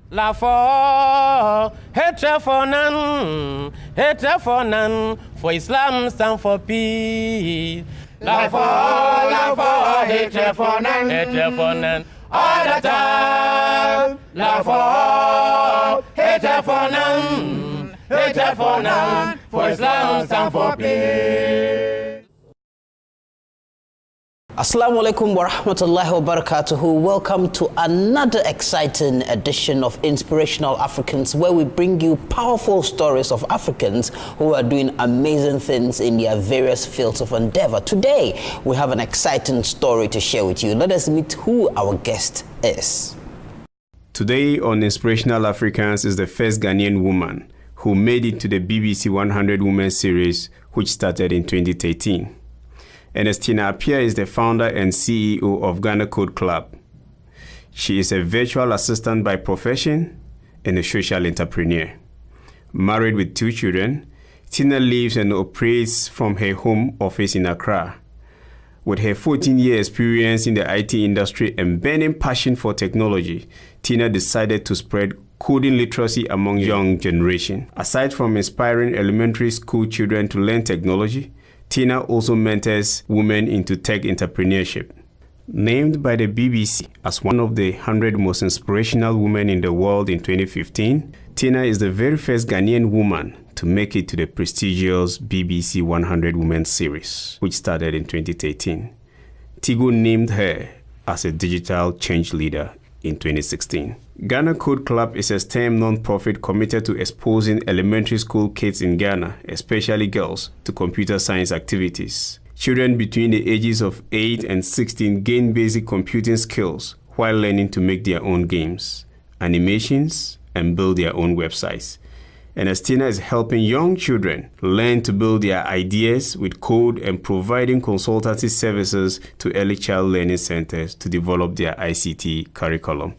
La for hatred for none, for Islam stand for peace. La for hatred for none, all the time. La for hatred for none, for Islam stand for peace. Assalamu alaikum wa rahmatullahi wa barakatuhu. Welcome to another exciting edition of Inspirational Africans, where we bring you powerful stories of Africans who are doing amazing things in their various fields of endeavor. Today, we have an exciting story to share with you. Let us meet who our guest is. Today on Inspirational Africans is the first Ghanaian woman who made it to the BBC 100 Women series, which started in 2013. Ernestina Appia is the founder and CEO of Ghana Code Club. She is a virtual assistant by profession and a social entrepreneur. Married with 2 children, Tina lives and operates from her home office in Accra. With her 14-year experience in the IT industry and burning passion for technology, Tina decided to spread coding literacy among young generation. Aside from inspiring elementary school children to learn technology, Tina also mentors women into tech entrepreneurship. Named by the BBC as one of the 100 most inspirational women in the world in 2015, Tina is the very first Ghanaian woman to make it to the prestigious BBC 100 Women series, which started in 2013. Tigo named her as a digital change leader in 2016. Ghana Code Club is a STEM non-profit committed to exposing elementary school kids in Ghana, especially girls, to computer science activities. Children between the ages of 8 and 16 gain basic computing skills while learning to make their own games, animations, and build their own websites. Ernestina is helping young children learn to build their ideas with code and providing consultancy services to early child learning centers to develop their ICT curriculum.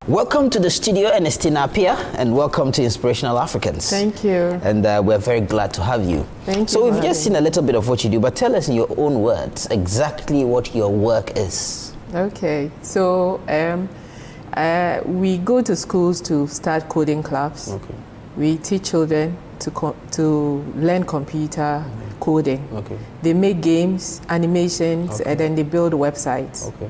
Welcome to the studio, Ernestina Appia, and welcome to Inspirational Africans. Thank you. And we're very glad to have you. Thank you. So we've just seen a little bit of what you do, but tell us in your own words exactly what your work is. Okay, so we go to schools to start coding clubs. Okay. We teach children to learn computer coding. Okay. They make games, animations, and then they build websites. Okay.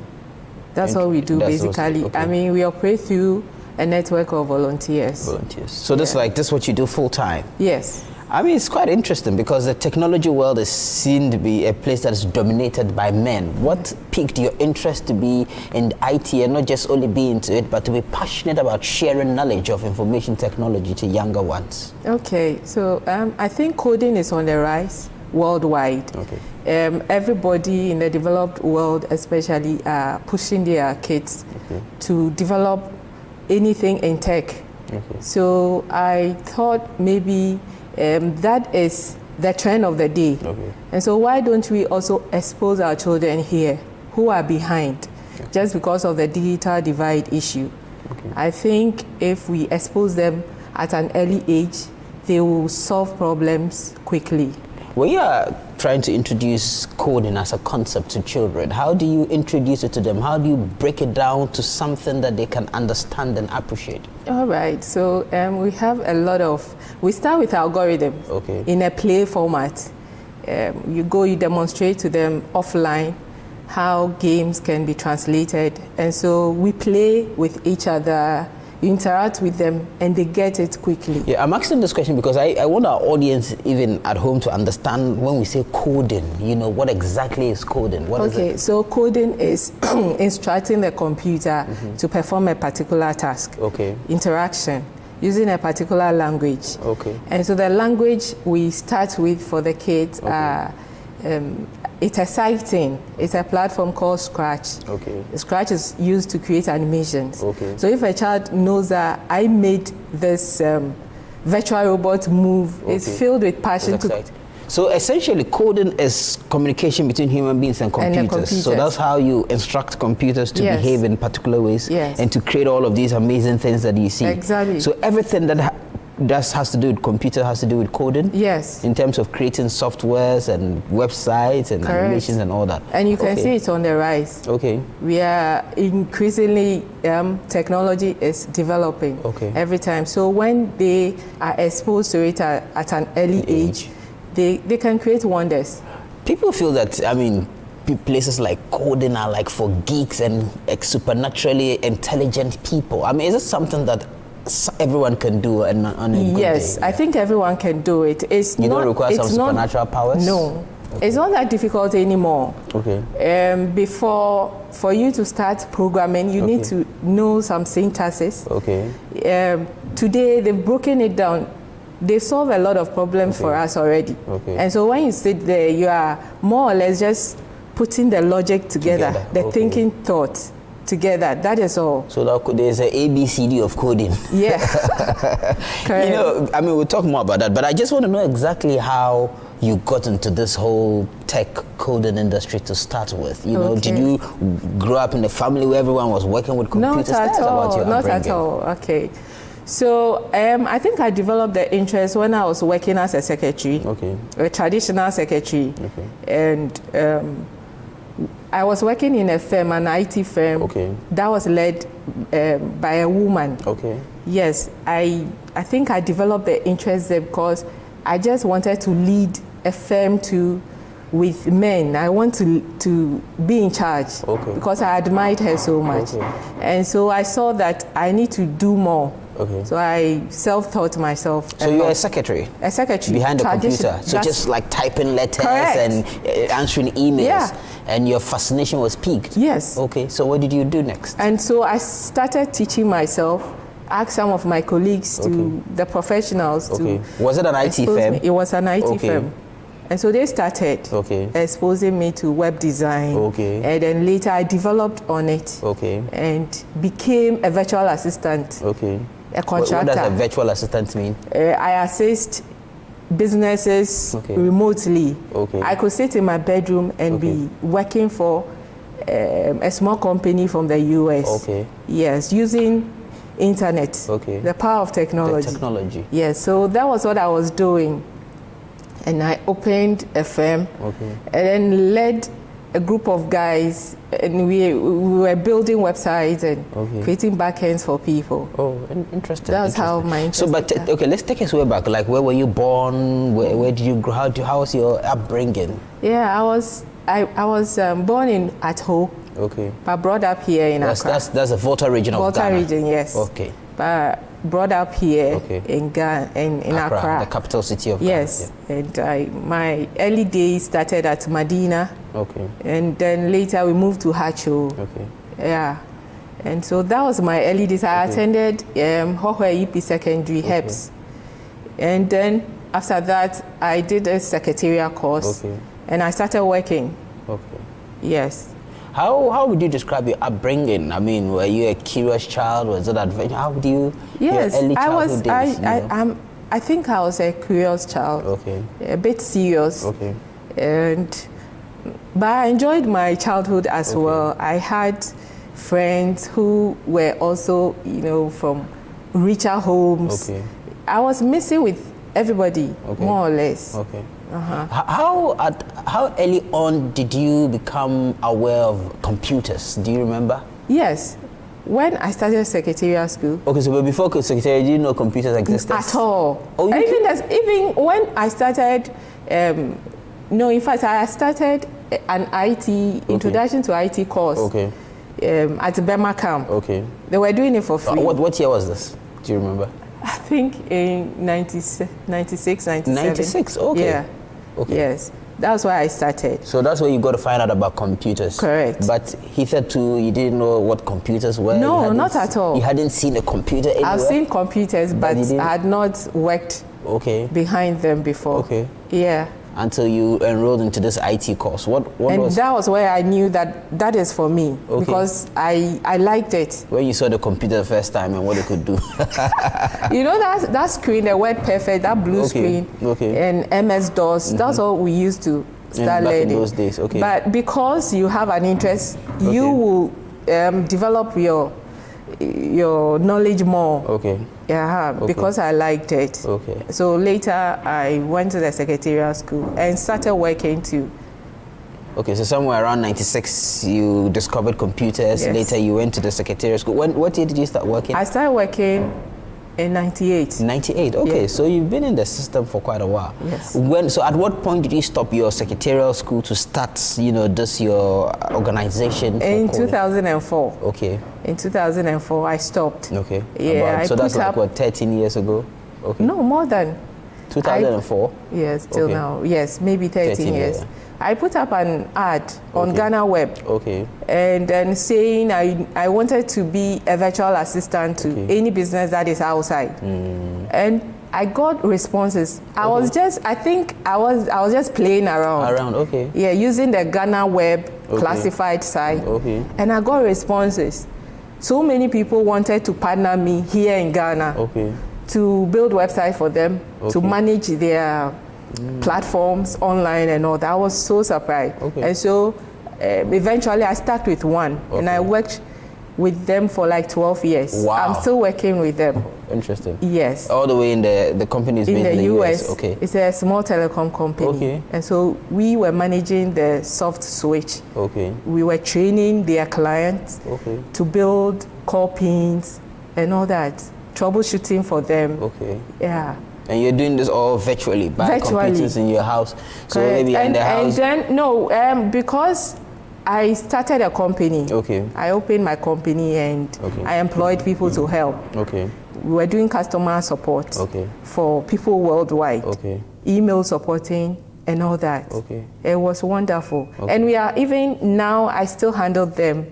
That's all we do basically. Okay. I mean, we operate through a network of volunteers. So this is what you do full time? Yes. I mean, it's quite interesting because the technology world is seen to be a place that is dominated by men. What piqued your interest to be in IT and not just only be into it, but to be passionate about sharing knowledge of information technology to younger ones? Okay, so I think coding is on the rise worldwide. Okay. Everybody in the developed world especially are pushing their kids to develop anything in tech. Okay. So I thought maybe that is the trend of the day. Okay. And so why don't we also expose our children here who are behind just because of the digital divide issue? Okay. I think if we expose them at an early age, they will solve problems quickly. When you are trying to introduce coding as a concept to children, how do you introduce it to them? How do you break it down to something that they can understand and appreciate? All right, so we have we start with algorithm in a play format. You demonstrate to them offline how games can be translated. And so we play with each other, you interact with them, and they get it quickly. Yeah, I'm asking this question because I want our audience, even at home, to understand when we say coding, what exactly is coding? What is it? So coding is instructing the computer to perform a particular task. Okay. Interaction, using a particular language. Okay. And so the language we start with for the kids it's exciting. It's a platform called Scratch. Okay. Scratch is used to create animations. Okay. So if a child knows that I made this virtual robot move, it's filled with passion. So essentially, coding is communication between human beings and computers. So that's how you instruct computers to behave in particular ways and to create all of these amazing things that you see. Exactly. So everything that that has to do with computer, has to do with coding? Yes. In terms of creating softwares and websites and animations and all that? And you can see it's on the rise. Okay. We are increasingly, technology is developing every time. So when they are exposed to it at an early age, they can create wonders. People feel that, I mean, places like coding are like for geeks and supernaturally intelligent people. I mean, is it something that everyone can do on a good day? Yes, I think everyone can do it. You don't require some supernatural powers? No. It's not that difficult anymore. Before, for you to start programming, you need to know some syntaxes. Today, they've broken it down. They solve a lot of problems for us already. And so when you sit there, you are more or less just putting the logic together. The thinking thought together. That is all. So there's an ABCD of coding. Yeah. You know, I mean, we'll talk more about that, but I just want to know exactly how you got into this whole tech coding industry to start with. You know, did you grow up in a family where everyone was working with computers? Not at all. Not at all. Okay. So I think I developed the interest when I was working as a secretary, a traditional secretary, and I was working in a firm, an IT firm, that was led by a woman. Yes, I think I developed the interest there because I just wanted to lead a firm with men. I want to be in charge because I admired her so much. And so I saw that I need to do more. So I self-taught myself. So you're a secretary? A secretary. Behind the computer. So just like typing letters and answering emails. And your fascination was piqued? Yes. Okay, so what did you do next? And so I started teaching myself, asked some of my colleagues, the professionals to... Was it an IT firm? It was an IT firm. And so they started exposing me to web design. And then later I developed on it and became a virtual assistant, a contractor. What does a virtual assistant mean? I assist businesses remotely. I could sit in my bedroom and be working for a small company from the US. Yes, using internet, the power of technology. The technology. Yes, so that was what I was doing. And I opened a firm and then led a group of guys, and we were building websites and creating backends for people. Oh, interesting. That's how my interest. So, but let's take us way back. Like, where were you born? Where did you grow? How was your upbringing? Yeah, I was born at Ho. But brought up here in Accra. That's a Volta region of Ghana. Volta region, yes. But brought up here in Ghana, in Accra, the capital city of Ghana. Yes, and my early days started at Medina. And then later we moved to Hacho. Yeah, and so that was my early days. I attended Hohwe EP Secondary, HEPS, and then after that I did a secretarial course, and I started working. Yes. How would you describe your upbringing? I mean, were you a curious child? Was it adventure? How would you? Yes, your early childhood days, I think I was a curious child. A bit serious. But I enjoyed my childhood as well. I had friends who were also, from richer homes. I was mixing with everybody, more or less. How early on did you become aware of computers? Do you remember? Yes. When I started secretarial school. So before secretarial, did you know computers existed? At all. Even when I started, in fact, I started an IT, introduction to IT course at Bema Camp. They were doing it for free. What year was this? Do you remember? I think in 96, 97. 96, Yeah. Yes. That's why I started. So that's where you got to find out about computers. Correct. But he said too, you didn't know what computers were? No, not at all. You hadn't seen a computer anywhere? I've seen computers, but I had not worked behind them before. Yeah. Until you enrolled into this IT course. What was that was where I knew that is for me, because I liked it. When you saw the computer the first time and what it could do. that screen, the Word Perfect, that blue screen, and MS-DOS, that's all we used to start learning. In those days, But because you have an interest, you will develop your your knowledge more. Okay. Yeah, Okay. because I liked it. Okay. So later I went to the secretarial school and started working too. Okay, so somewhere around 96, you discovered computers. Yes. Later, you went to the secretarial school. What year did you start working? I started working in 98. 98. Okay, Yeah. so you've been in the system for quite a while. Yes. So at what point did you stop your secretarial school to start, this your organization? In 2004. Okay. In 2004, I stopped. Okay. Yeah. So that's like, what, 13 years ago? Okay. No, more than. 2004? Yes, till Okay. now. Yes, maybe 13 years. Yeah. I put up an ad on Okay. Ghana Web. Okay. And then saying I wanted to be a virtual assistant to any business that is outside. And I got responses. I think I was just playing around. Okay. Yeah, using the Ghana Web classified site. Okay. And I got responses. So many people wanted to partner me here in Ghana. Okay. To build websites for them, to Okay. manage their platforms online and all that. I was so surprised. Okay. And so eventually I started with one and I worked with them for like 12 years. Wow. I'm still working with them. Interesting. Yes. All the way in the company is In based the US. Okay. It's a small telecom company. Okay. And so we were managing the soft switch. Okay. We were training their clients Okay. to build call pins and all that. Troubleshooting for them. Okay. Yeah. And you're doing this all virtually by computers in your house. So Correct. maybe in the house. And then because I started a company. Okay. I opened my company and I employed people to help. Okay. We were doing customer support for people worldwide. Okay. Email supporting and all that. Okay. It was wonderful. And we are even now I still handle them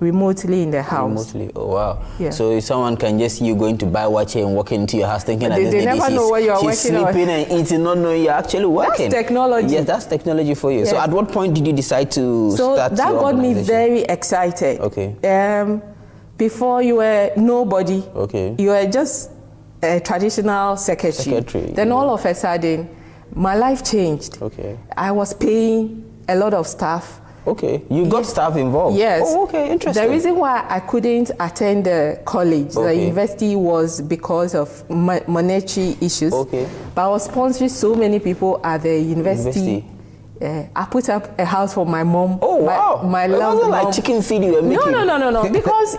remotely in the house. Remotely. Oh wow. Yeah. So if someone can just you going to buy watch and walk into your house thinking that they never know what you are she's working on. sleeping and eating, not knowing you're actually working. That's technology. Yes, that's technology for you. Yes. So at what point did you decide to start that your got me organization? very excited. Okay. Before you were nobody. Okay. You were just a traditional secretary. Then all of a sudden, my life changed. Okay. I was paying a lot of staff. Okay. You got staff involved? Yes. Oh, okay. Interesting. The reason why I couldn't attend the college, the university, was because of monetary issues. Okay. But I was sponsoring so many people at the university. I put up a house for my mom. Oh, wow. My it loved wasn't mom. like chicken feed you were making. No. Because,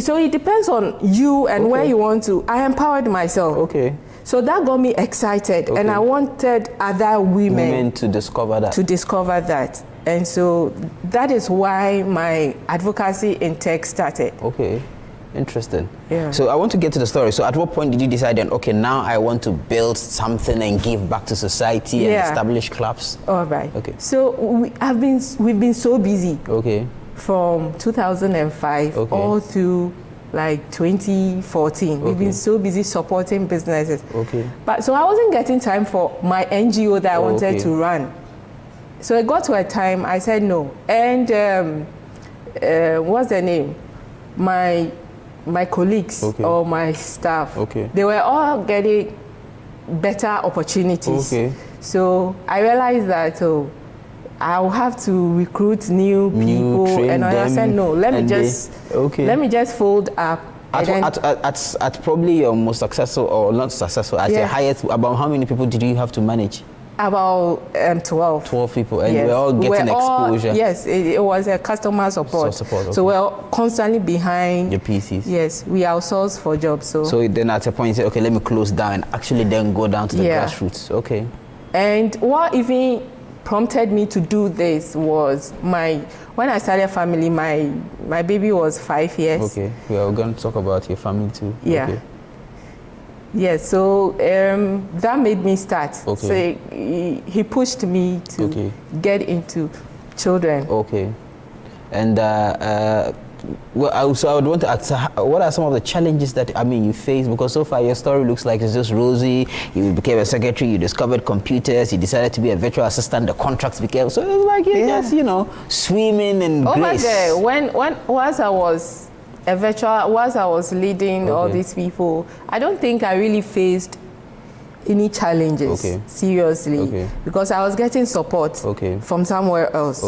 so it depends on you and where you want to. I empowered myself. Okay. So that got me excited, and I wanted other women to discover that. And so that is why my advocacy in tech started. Okay. Interesting. Yeah. So I want to get to the story. So at what point did you decide then, okay, now I want to build something and give back to society and establish clubs? All right. Okay. So we've been so busy. Okay. From 2005 all through like 2014. We've been so busy supporting businesses. Okay. But so I wasn't getting time for my NGO that I wanted to run. So it got to a time I said no. And what's their name? My colleagues or my staff. They were all getting better opportunities. So I realized that I'll have to recruit new people, and I said no. Let me just fold up. At probably your most successful or not successful, at your highest, about how many people did you have to manage? About 12. 12 people, and we're all getting exposure. Yes, it was a customer support. So we're constantly behind your PCs. Yes, we outsource for jobs. So then at a point you say, okay, let me close down and actually then go down to the grassroots. Okay. And what even prompted me to do this was when I started family, my baby was 5 years. Okay. We're going to talk about your family too. Yeah. Okay. Yes, so that made me start. Okay. So he pushed me to get into children. Okay. And so I would want to ask, what are some of the challenges that you face? Because so far your story looks like it's just rosy. You became a secretary, you discovered computers, you decided to be a virtual assistant, the contracts became, so it was like you're just, swimming in grace. Over there, once I was leading all these people, I don't think I really faced any challenges seriously because I was getting support from somewhere else.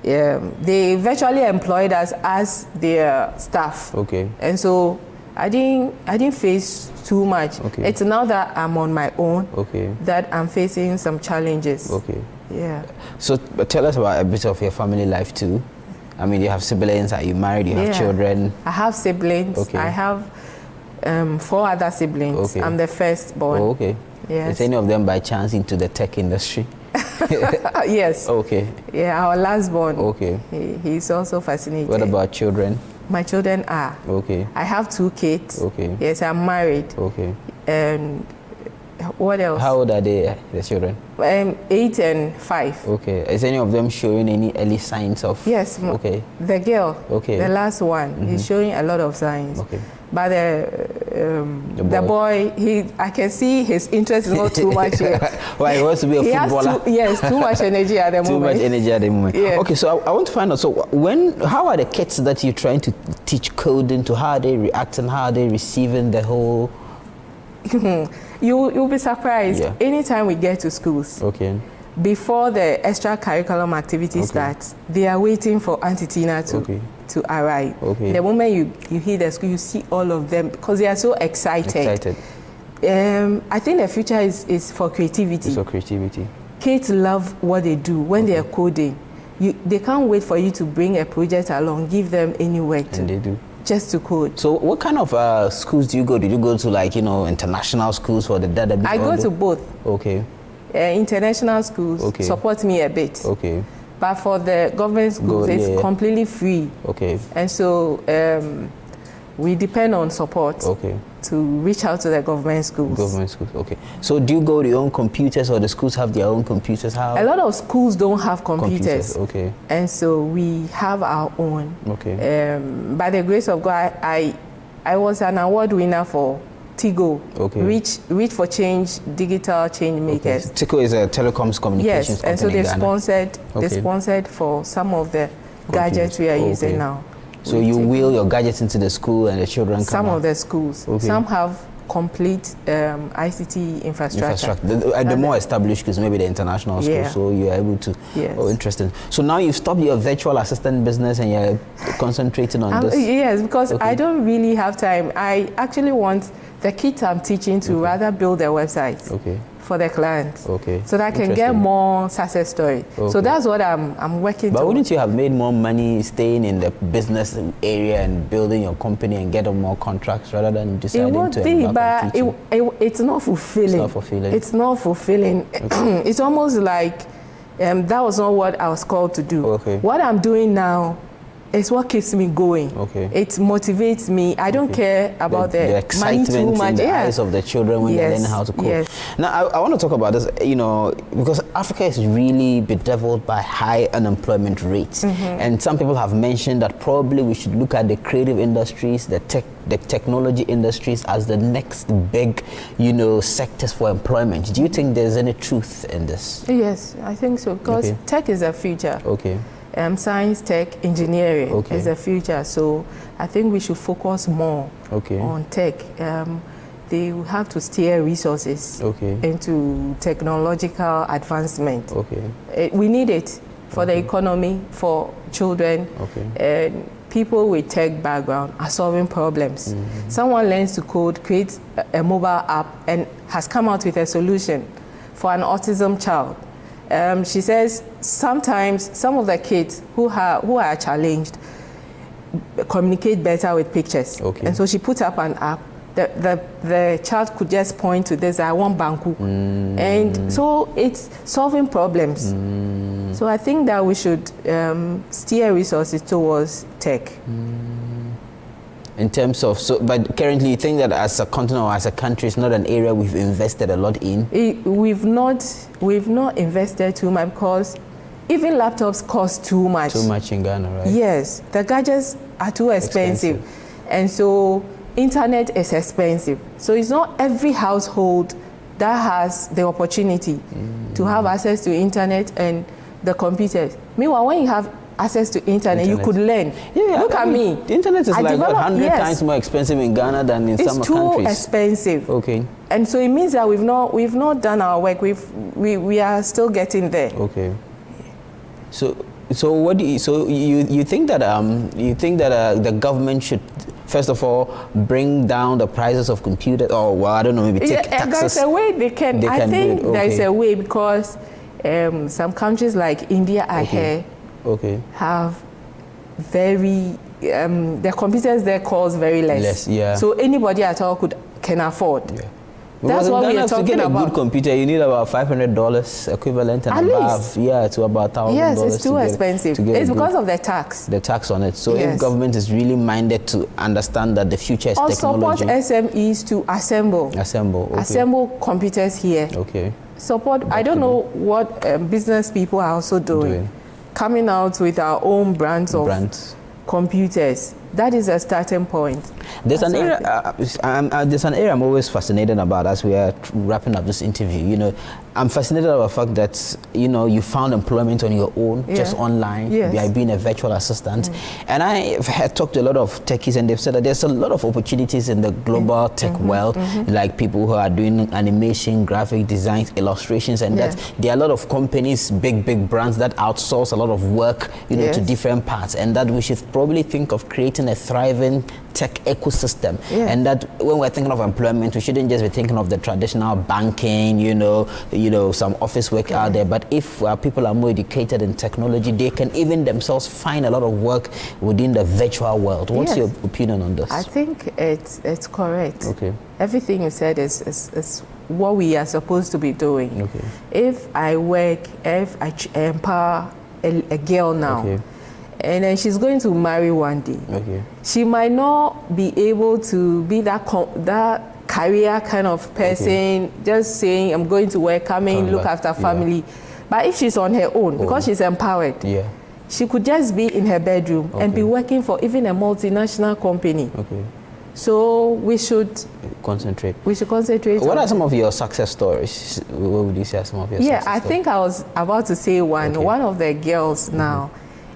they virtually employed us as their staff. Okay. And so I didn't face too much. Okay. It's now that I'm on my own. Okay. That I'm facing some challenges. Okay. Yeah. So tell us about a bit of your family life too. I mean, you have siblings, are you married, you have children? I have siblings. Okay. I have 4 other siblings. Okay. I'm the firstborn. Oh, okay. Yes. Is any of them by chance into the tech industry? Yes. Okay. Yeah, our last born. Okay. He's also fascinated. What about children? My children are. Okay. I have 2 kids. Okay. Yes, I'm married. Okay. And what else? How old are they, the children? 8 and 5. Okay. Is any of them showing any early signs of? Yes. Okay. The girl. Okay. The last one. He's showing a lot of signs. Okay. But the boy, I can see his interest is not too much here. Well, he wants to be a footballer. Too much energy at the moment. Too much energy at the moment. Yeah. Okay, so I want to find out, so how are the kids that you're trying to teach coding to, how are they reacting, how are they receiving the whole? You'll be surprised. Yeah. Anytime we get to schools, okay, before the extracurriculum activity starts, they are waiting for Auntie Tina to arrive. Okay. The moment you hit the school, you see all of them because they are so excited. I think the future is for creativity. It's for creativity. Kids love what they do when they are coding. They can't wait for you to bring a project along, give them any work And they do. Just to code. So what kind of schools do you go? Did you go to, like, international schools for the database? I go to both. Okay. International schools support me a bit. Okay. But for the government schools, it's completely free. Okay. And so we depend on support to reach out to the government schools. Government schools, okay. So do you go to your own computers, or the schools have their own computers? How? A lot of schools don't have computers. Okay. And so we have our own. Okay. By the grace of God, I was an award winner for TIGO, Reach for Change, Digital Change Makers. Okay. TIGO is a telecoms communications company. Yes, and so they sponsored for some of the gadgets we are using now. So you wheel your gadgets into the school and the children come Some of the schools. Some have complete ICT infrastructure. The more established schools, maybe the international schools, so you're able to. Yes. Oh, interesting. So now you've stopped your virtual assistant business and you're concentrating on this? Yes, because I don't really have time. I actually want the kids I'm teaching to rather build their websites for their clients, so that I can get more success story. So that's what I'm working. But wouldn't you have made more money staying in the business area and building your company and getting more contracts rather than deciding to embark on teaching? It's not fulfilling. It's not fulfilling. It's not fulfilling. It's almost like that was not what I was called to do. What I'm doing now is what keeps me going. It motivates me. I don't care about the excitement money too much. In the eyes of the children when they learn how to code. Now, I want to talk about this, because Africa is really bedeviled by high unemployment rates. And some people have mentioned that probably we should look at the creative industries, the technology industries as the next big, sectors for employment. Do you think there's any truth in this? Yes, I think so, because tech is the future. Science, tech, engineering is the future. So I think we should focus more on tech. They will have to steer resources into technological advancement. We need it for the economy, for children. And people with tech background are solving problems. Someone learns to code, creates a mobile app, and has come out with a solution for an autism child. She says sometimes some of the kids who are challenged communicate better with pictures. And so she put up an app. The child could just point to this, I want Banku. And so it's solving problems. So I think that we should steer resources towards tech. In terms of, but currently you think that as a continent or as a country, it's not an area we've invested a lot in? We've not invested too much because even laptops cost too much. Too much in Ghana, right? Yes, the gadgets are too expensive. And so internet is expensive. So it's not every household that has the opportunity to have access to internet and the computers. Meanwhile, when you have access to internet, you could learn. Look at me. The internet is like 100 times more expensive in Ghana than in some countries. It's too expensive. And so it means that we've not done our work. We are still getting there. So So what do you, you think that the government should first of all bring down the prices of computers, or well, I don't know, maybe take taxes? There's a way they can. I think there's a way, because some countries like India have very their computers there cost very less. So anybody at all can afford. That's what we are talking about. To get a good computer, you need about $500 equivalent and above. To about $1,000. Yes, it's too expensive. It's because of the tax. The tax on it. So if government is really minded to understand that the future is technology. Or support SMEs to assemble computers here. Support. I don't know what business people are also doing. Coming out with our own brands of computers. That is a starting point. There's an area I'm always fascinated about as we are wrapping up this interview. You know, I'm fascinated about the fact that, you know, you found employment on your own, just online, by being a virtual assistant. And I have talked to a lot of techies, and they've said that there's a lot of opportunities in the global tech world, like people who are doing animation, graphic designs, illustrations, and that there are a lot of companies, big brands that outsource a lot of work, you know, to different parts, and that we should probably think of creating a thriving tech ecosystem, and that when we're thinking of employment, we shouldn't just be thinking of the traditional banking, you know, some office work out there. But if people are more educated in technology, they can even themselves find a lot of work within the virtual world. What's your opinion on this? I think it's correct. Everything you said is what we are supposed to be doing. If I empower a girl now, and then she's going to marry one day. She might not be able to be that career kind of person, just saying, I'm going to work, look after family. But if she's on her own, because she's empowered, she could just be in her bedroom and be working for even a multinational company. So we should concentrate. What are some of your success stories? What would you say are some of your success stories? I think I was about to say one. One of the girls now,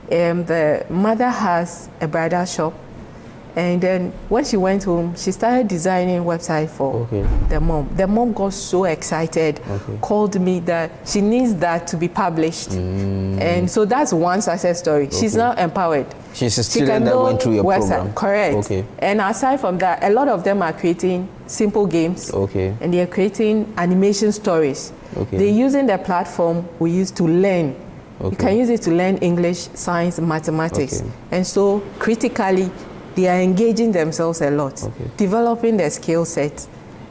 the mother has a bridal shop, and then when she went home, she started designing a website for the mom. The mom got so excited, called me that she needs that to be published. And so that's one success story. She's now empowered. She's a student that went through your program. Correct. And aside from that, a lot of them are creating simple games, and they are creating animation stories. They're using the platform we use to learn. You can use it to learn English, science, mathematics. And so critically, they are engaging themselves a lot, developing their skill set.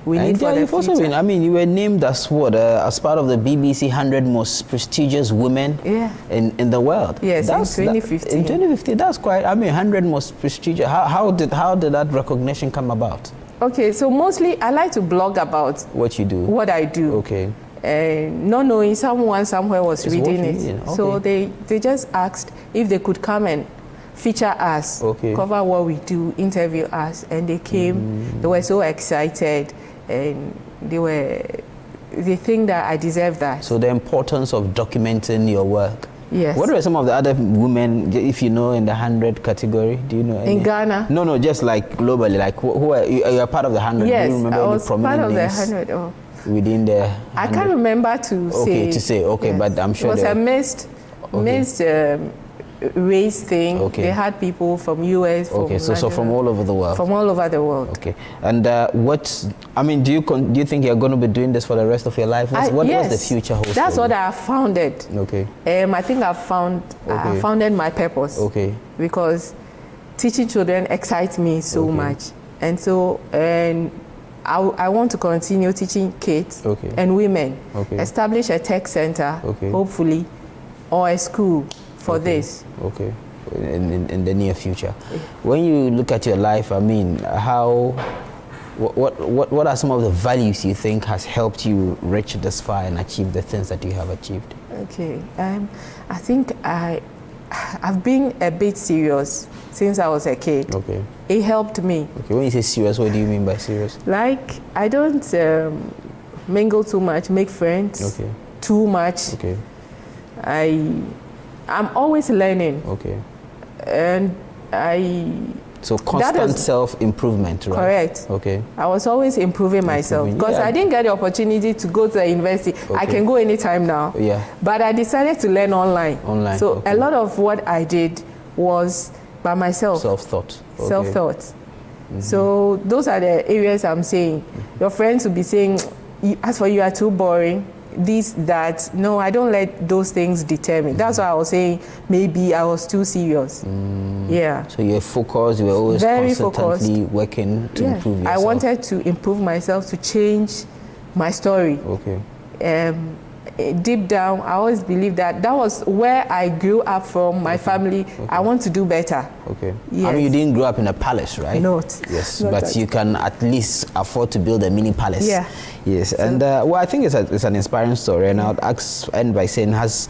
We need for the future. I mean, you were named as what, as part of the BBC 100 most prestigious women in the world. Yes, in 2015. In 2015, that's quite, 100 most prestigious. How did that recognition come about? Okay, so mostly I like to blog about what you do. What I do. Not knowing someone somewhere was reading it. So they just asked if they could come and feature us, cover what we do, interview us, and they came. They were so excited, and they think that I deserve that. So the importance of documenting your work. Yes. What were some of the other women, if you know, in the 100 category? Do you know any? In Ghana? No, just like globally. Like who are you? Are part of the 100? Yes, do you remember I was any prominent part of the names? 100. Within the 100? I can't remember to say. Yes. But I'm sure it was a mixed race thing. They had people from US. So from all over the world. From all over the world. And do you think you're going to be doing this for the rest of your life? What was the future hold? That's what I founded. I think I founded my purpose. Because teaching children excites me so much, and so I want to continue teaching kids and women. Establish a tech center, hopefully, or a school for this. In the near future. When you look at your life, what are some of the values you think has helped you reach this far and achieve the things that you have achieved? I think I've been a bit serious since I was a kid. It helped me. When you say serious, what do you mean by serious? Like, I don't mingle too much, make friends too much. I'm always learning. And So constant self-improvement, right? Correct. Okay. I was always improving myself because I didn't get the opportunity to go to the university. Okay. I can go anytime now. Yeah. But I decided to learn online. So a lot of what I did was by myself. Self-taught. Okay. Self-taught. So those are the areas I'm saying. Your friends will be saying, as for you are too boring. This, that. No, I don't let those things deter me. That's why I was saying maybe I was too serious. Yeah. So you're focused, you were always very constantly working to improve yourself. I wanted to improve myself, to change my story. Okay. Deep down, I always believed that was where I grew up from, my family. I want to do better. Okay. Yes. I mean, you didn't grow up in a palace, right? Not. Yes, but you can at least afford to build a mini palace. Yeah. Yes, and well, I think it's an inspiring story, and I'll end by saying, has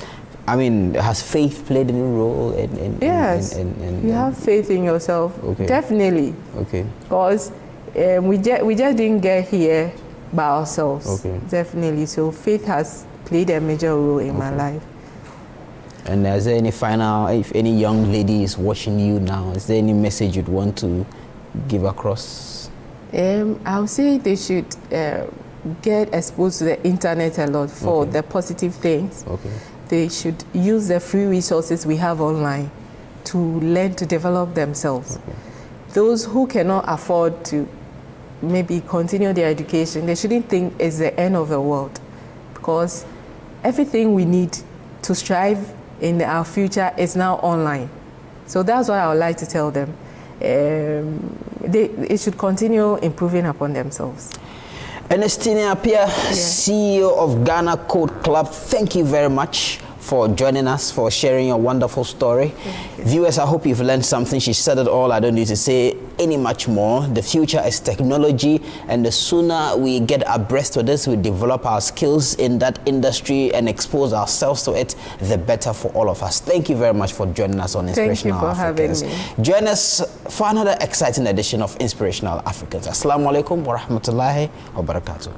faith played any role in yes, you have faith in yourself. Okay. Definitely. Okay. Because we just didn't get here by ourselves. Okay. Definitely. So faith has played a major role in my life. And is there any final, if any young lady is watching you now, is there any message you'd want to give across? I would say they should get exposed to the internet a lot for the positive things. Okay. They should use the free resources we have online to learn to develop themselves. Okay. Those who cannot afford to maybe continue their education, they shouldn't think it's the end of the world, because everything we need to strive in our future is now online. So that's what I would like to tell them. They should continue improving upon themselves. Ernestina Appia, CEO of Ghana Code Club, thank you very much for joining us, for sharing your wonderful story. Viewers, I hope you've learned something. She said it all. I don't need to say any much more. The future is technology, and the sooner we get abreast with this, we develop our skills in that industry and expose ourselves to it, the better for all of us. Thank you very much for joining us on Inspirational Africans. Thank you for having me. Join us for another exciting edition of Inspirational Africans. Assalamu alaikum wa rahmatullahi wa barakatuh.